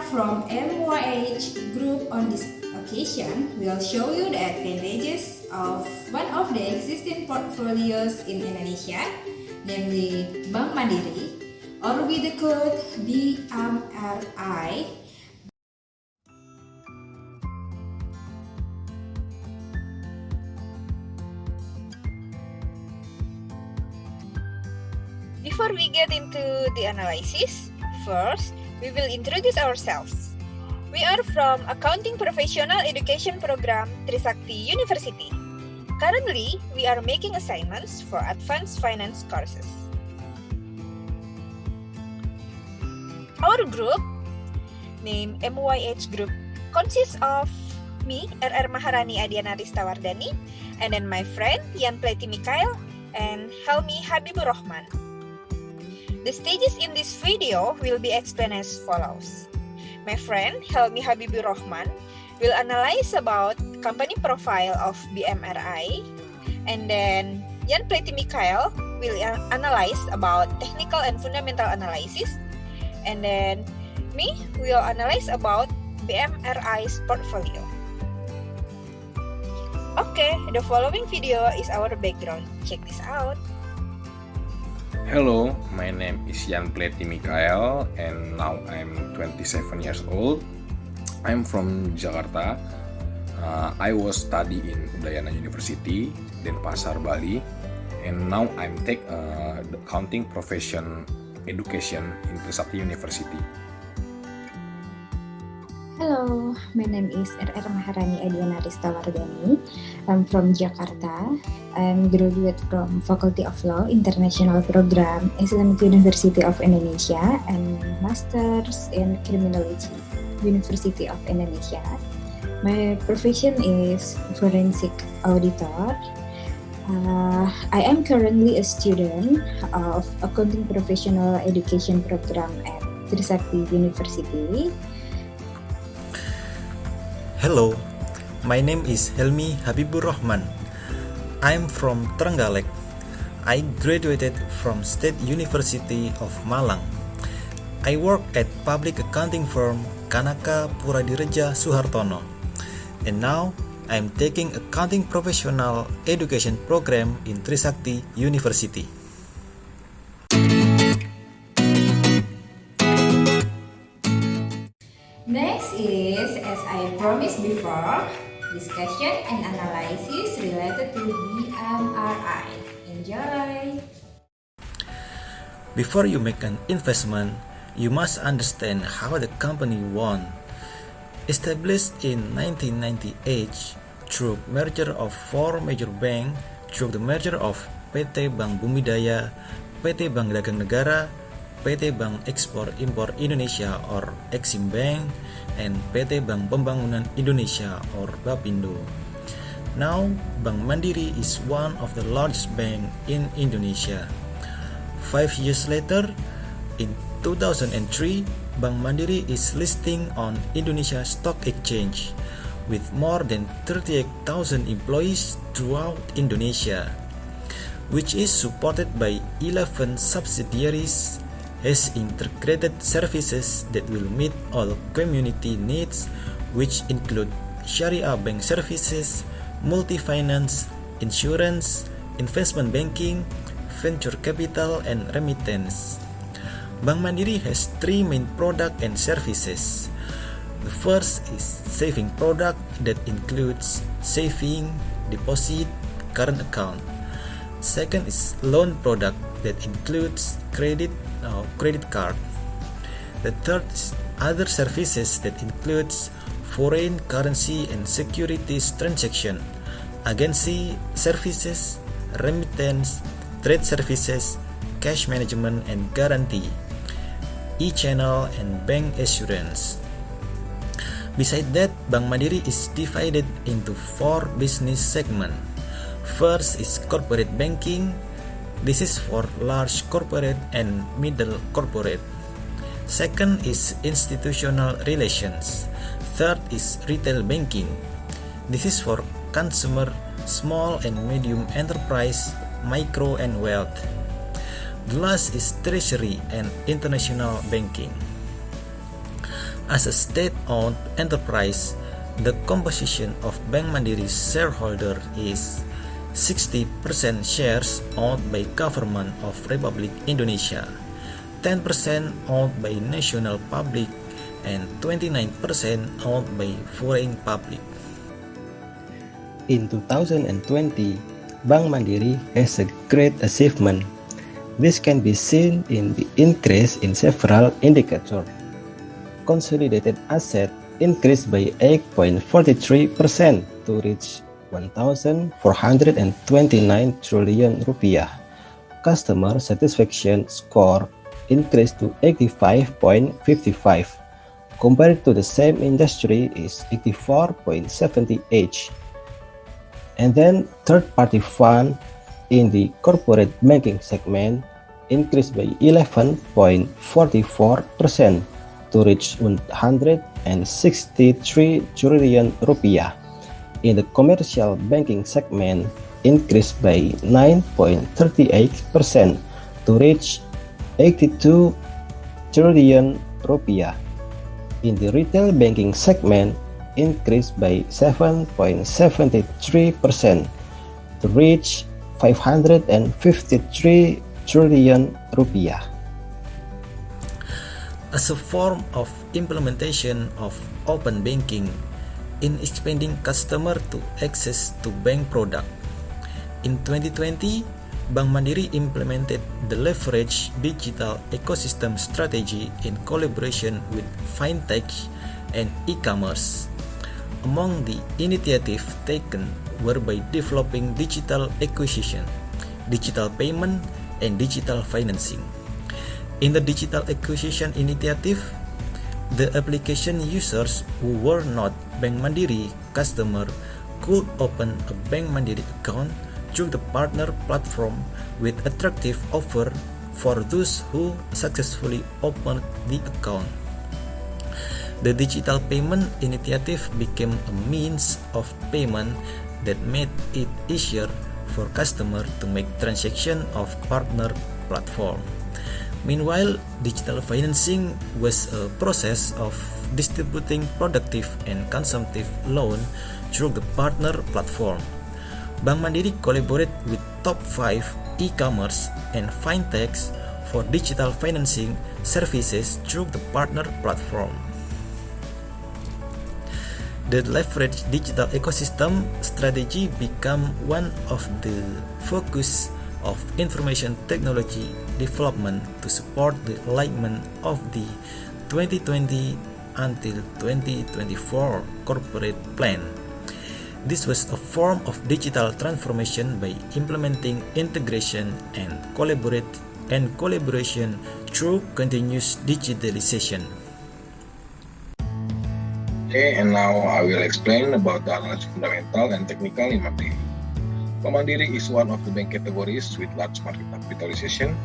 from MYH Group on this occasion will show you the advantages of one of the existing portfolios in Indonesia, namely Bank Mandiri, or with the code BMRI. Before we get into the analysis, first, we will introduce ourselves. We are from Accounting Professional Education Program Trisakti University. Currently, we are making assignments for advanced finance courses. Our group, named MYH Group, consists of me, RR Maharani Adiana Ristawardani, and then my friend Yan Pleti Mikael and Helmi Habibur Rahman. The stages in this video will be explained as follows. My friend Helmi Habibur Rahman will analyze about company profile of BMRI, and then Yan Pleti Mikael will analyze about technical and fundamental analysis, and then me will analyze about BMRI's portfolio. Okay, the following video is our background. Check this out. Hello, my name is Yan Pleti Mikael and now I'm 27 years old. I'm from Jakarta. I was study in Udayana University, Denpasar, Bali, and now I'm take the accounting profession education in Trisakti University. Hello, my name is RR Maharani Adiana Ristawardani. I'm from Jakarta. I'm graduate from Faculty of Law International Program Islamic University of Indonesia and Masters in Criminology University of Indonesia. My profession is forensic auditor. I am currently a student of Accounting Professional Education Program at Trisakti University. Hello, my name is Helmi Habibur Rahman. I'm from Trenggalek. I graduated from State University of Malang. I work at public accounting firm Kanaka Puradireja Suhartono. And now I'm taking accounting professional education program in Trisakti University. Next is, as I promised before, discussion and analysis related to BMRI. Enjoy! Before you make an investment, you must understand how the company won. Established in 1998 through merger of four major banks through the merger of PT Bank Bumidaya, PT Bank Dagang Negara, PT Bank Ekspor Impor Indonesia or Exim Bank, and PT Bank Pembangunan Indonesia or Bapindo. Now, Bank Mandiri is one of the largest banks in Indonesia. 5 years later, in 2003, Bank Mandiri is listing on Indonesia Stock Exchange with more than 38,000 employees throughout Indonesia, which is supported by 11 subsidiaries, has integrated services that will meet all community needs, which include Sharia bank services, multi-finance, insurance, investment banking, venture capital, and remittance. Bank Mandiri has three main products and services. The first is saving product that includes saving, deposit, current account. Second is loan product that includes credit card. The third is other services that includes foreign currency and securities transaction, agency services, remittance, trade services, cash management and guarantee, e-channel, and bank assurance. Besides that, Bank Mandiri is divided into four business segments. First is corporate banking. This is for large corporate and middle corporate. Second is institutional relations. Third is retail banking. This is for consumer, small and medium enterprise, micro and wealth. The last is treasury and international banking. As a state-owned enterprise, the composition of Bank Mandiri's shareholder is 60% shares owned by Government of Republik Indonesia, 10% owned by national public, and 29% owned by foreign public. In 2020, Bank Mandiri has a great achievement. This can be seen in the increase in several indicators. Consolidated asset increased by 8.43% to reach 1,429 trillion rupiah. Customer satisfaction score increased to 85.55, compared to the same industry is 84.78. And then third-party fund in the corporate banking segment increased by 11.44% to reach 163 trillion rupiah. In the commercial banking segment, increased by 9.38% to reach 82 trillion rupiah. In the retail banking segment, increased by 7.73% to reach 553 trillion rupiah. As a form of implementation of open banking in expanding customer to access to bank product, in 2020, Bank Mandiri implemented the leverage digital ecosystem strategy in collaboration with fintech and e-commerce. Among the initiatives taken were by developing digital acquisition, digital payment, and digital financing. In the digital acquisition initiative, the application users who were not Bank Mandiri customer could open a Bank Mandiri account through the partner platform with attractive offer for those who successfully opened the account. The digital payment initiative became a means of payment that made it easier for customers to make transaction of partner platform. Meanwhile, digital financing was a process of distributing productive and consumptive loan through the partner platform. Bank Mandiri collaborated with top 5 e-commerce and fintechs for digital financing services through the partner platform. The leverage digital ecosystem strategy became one of the focus of information technology development to support the alignment of the 2020 until 2024 corporate plan. This was a form of digital transformation by implementing integration and collaboration through continuous digitalization. Okay, and now I will explain about the analysis fundamental and technical in Mandiri. Bank Mandiri is one of the bank categories with large market capitalization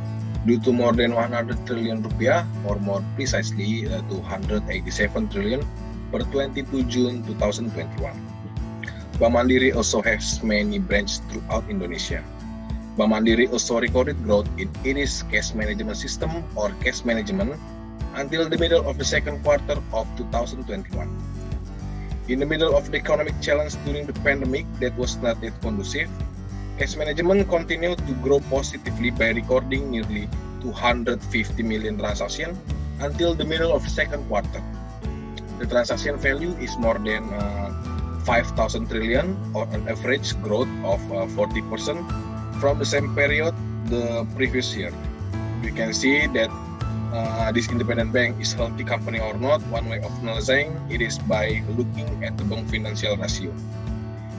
due to more than 100 trillion rupiah, or more precisely 287 trillion per 22 June 2021. Bank Mandiri also has many branches throughout Indonesia. Bank Mandiri also recorded growth in its cash management system or cash management until the middle of the second quarter of 2021. In the middle of the economic challenge during the pandemic that was not yet conducive, cash management continued to grow positively by recording nearly 250 million transactions until the middle of the second quarter. The transaction value is more than 5,000 trillion, or an average growth of 40% from the same period the previous year. We can see that this independent bank is healthy company or not. One way of analyzing it is by looking at the bank financial ratio.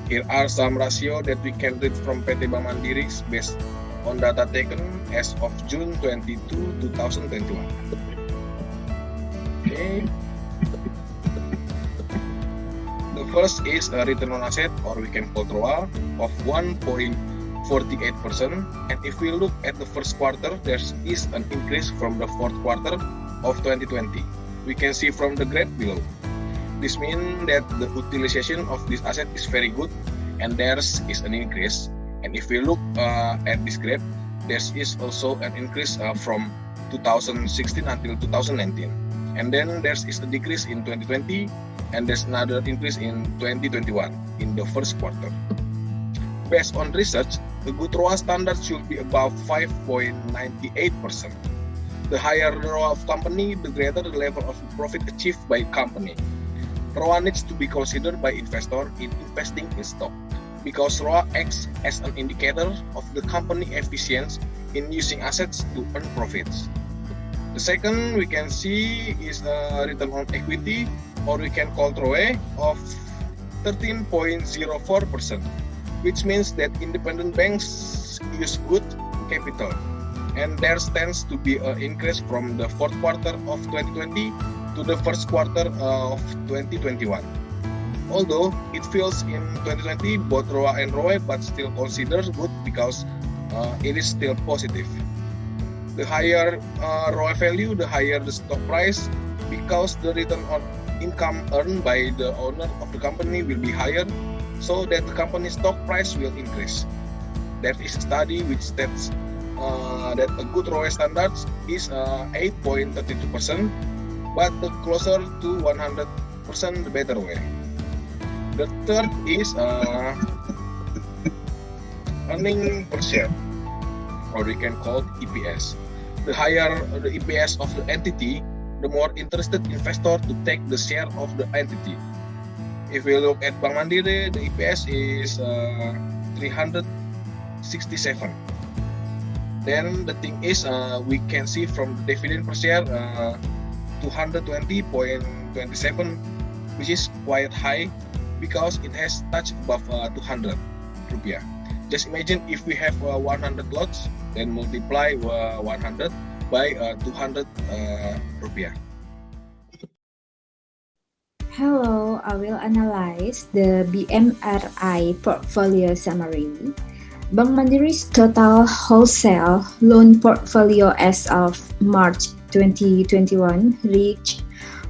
Here are some ratio that we can read from PT Bank Mandiri based on data taken as of June 22, 2021. Okay. The first is a return on asset, or we can call ROA, of 1.48%. And if we look at the first quarter, there is an increase from the fourth quarter of 2020. We can see from the graph below. This means that the utilization of this asset is very good, and there is an increase. And if we look at this graph, there is also an increase from 2016 until 2019. and then there is a decrease in 2020, and there's another increase in 2021 in the first quarter. Based on research, the good ROA standard should be above 5.98%. The higher the ROA of company, the greater the level of profit achieved by company. ROA needs to be considered by investor in investing in stock, because ROA acts as an indicator of the company efficiency in using assets to earn profits. The second we can see is a return on equity, or we can call ROE, of 13.04%, which means that independent banks use good capital, and there stands to be an increase from the fourth quarter of 2020 to the first quarter of 2021. Although it feels in 2020 both ROA and ROE, but still considered good because it is still positive. The higher ROE value, the higher the stock price, because the return on income earned by the owner of the company will be higher, so that the company's stock price will increase. There is a study which states that a good ROE standard is 8.32%, but the closer to 100%, the better way. The third is earning per share, or we can call it EPS. The higher the EPS of the entity, the more interested investor to take the share of the entity. If we look at Bank Mandiri, the EPS is 367. Then the thing is, we can see from the dividend per share 220.27, which is quite high because it has touched above 200 rupiah. Just imagine if we have 100 lots, then multiply 100 by 200 rupiah. Hello, I will analyze the BMRI portfolio summary. Bank Mandiri's total wholesale loan portfolio as of March 2021 reached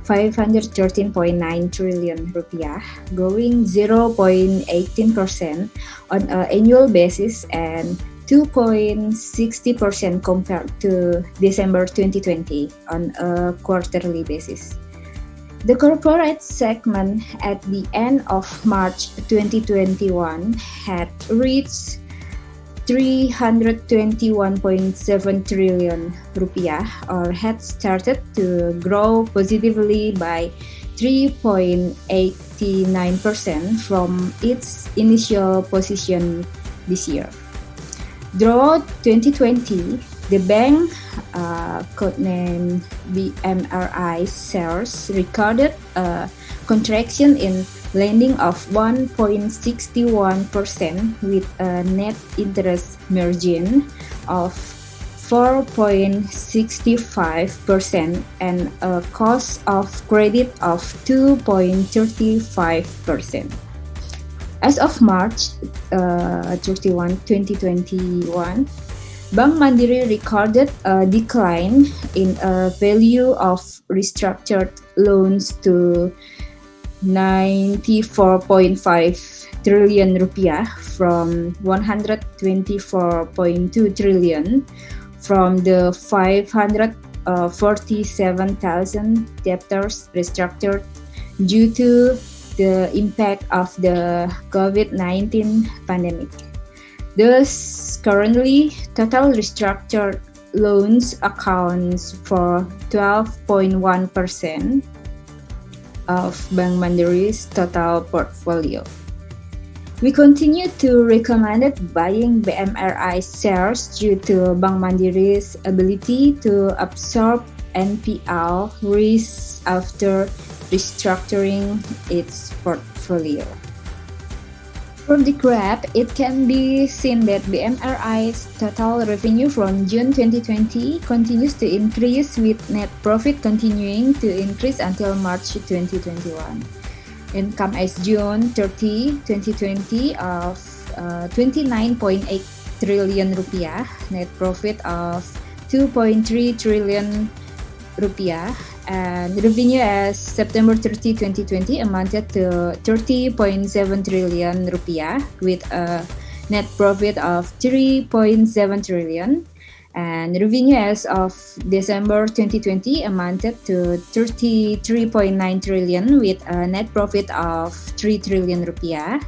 513.9 trillion rupiah, growing 0.18% on an annual basis and 2.60% compared to December 2020 on a quarterly basis. The corporate segment at the end of March 2021 had reached 321.7 trillion rupiah, or had started to grow positively by 3.89% from its initial position this year. Throughout 2020, the bank, codenamed BMRI shares, recorded a contraction in lending of 1.61% with a net interest margin of 4.65% and a cost of credit of 2.35%. As of March 31, 2021, Bank Mandiri recorded a decline in a value of restructured loans to 94.5 trillion rupiah from 124.2 trillion from the 547,000 debtors restructured due to the impact of the COVID-19 pandemic. Thus, currently, total restructured loans accounts for 12.1% of Bank Mandiri's total portfolio. We continue to recommend buying BMRI shares due to Bank Mandiri's ability to absorb NPL risks after restructuring its portfolio. From the graph, it can be seen that BMRI's total revenue from June 2020 continues to increase, with net profit continuing to increase until March 2021. Income as June 30, 2020 of 29.8 trillion rupiah, net profit of 2.3 trillion rupiah, and revenue as September 30, 2020 amounted to 30.7 trillion rupiah with a net profit of 3.7 trillion, And revenue as of December 2020 amounted to 33.9 trillion with a net profit of 3 trillion rupiah.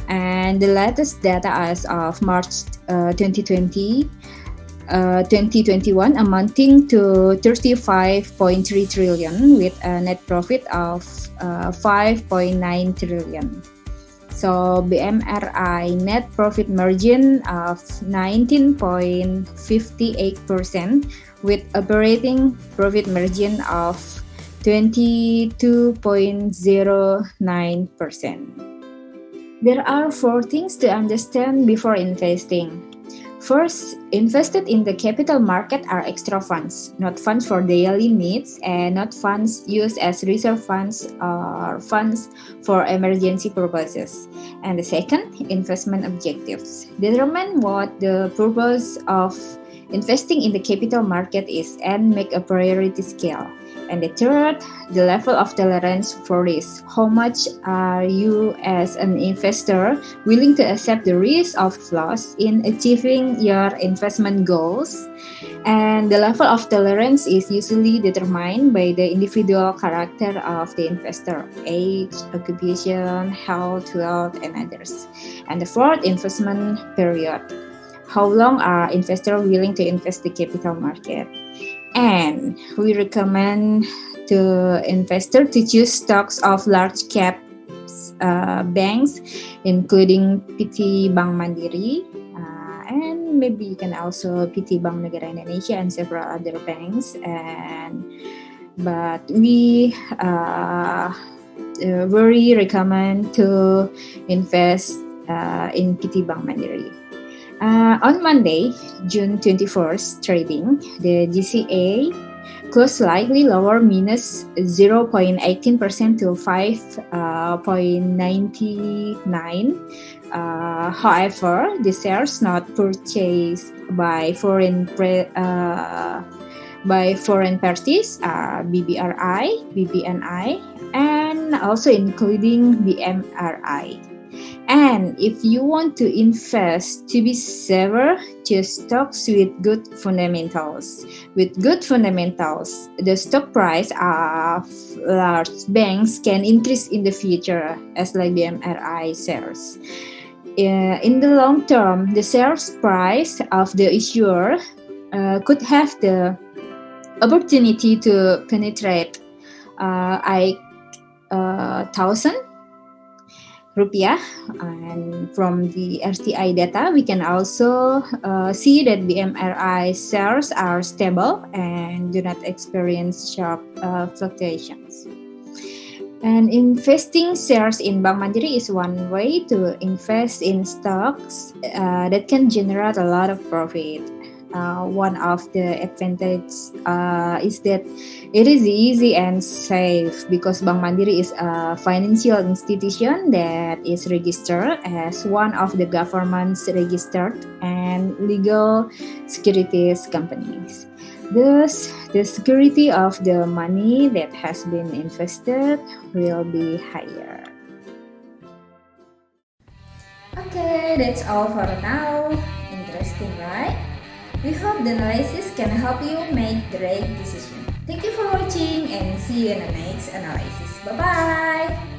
And the latest data as of March 2021 amounting to 35.3 trillion with a net profit of 5.9 trillion. So BMRI net profit margin of 19.58% with operating profit margin of 22.09%. There are 4 things to understand before investing. First, invested in the capital market are extra funds, not funds for daily needs and not funds used as reserve funds or funds for emergency purposes. And the second, investment objectives. Determine what the purpose of investing in the capital market is and make a priority scale. And the third, the level of tolerance for risk. How much are you as an investor willing to accept the risk of loss in achieving your investment goals? And the level of tolerance is usually determined by the individual character of the investor, age, occupation, health, wealth, and others. And the fourth, investment period. How long are investors willing to invest the capital market? And we recommend to investors to choose stocks of large cap banks, including PT Bank Mandiri, and maybe you can also PT Bank Negara Indonesia and several other banks. But we very recommend to invest in PT Bank Mandiri. On Monday, June 21st, trading, the GCA closed slightly lower minus 0.18% to 5.99. However, the shares not purchased by foreign parties are BBRI, BBNI, and also including BMRI. And if you want to invest to be safer, choose stocks with good fundamentals. With good fundamentals, the stock price of large banks can increase in the future, as like BMRI shares. In the long term, the shares price of the issuer could have the opportunity to penetrate 1,000 rupiah, and from the RTI data we can also see that BMRI shares are stable and do not experience sharp fluctuations. And investing shares in Bank Mandiri is one way to invest in stocks that can generate a lot of profit. One of the advantages is that it is easy and safe because Bank Mandiri is a financial institution that is registered as one of the government's registered and legal securities companies. Thus, the security of the money that has been invested will be higher. Okay, that's all for now. Interesting, right? We hope the analysis can help you make the right decision. Thank you for watching and see you in the next analysis. Bye-bye!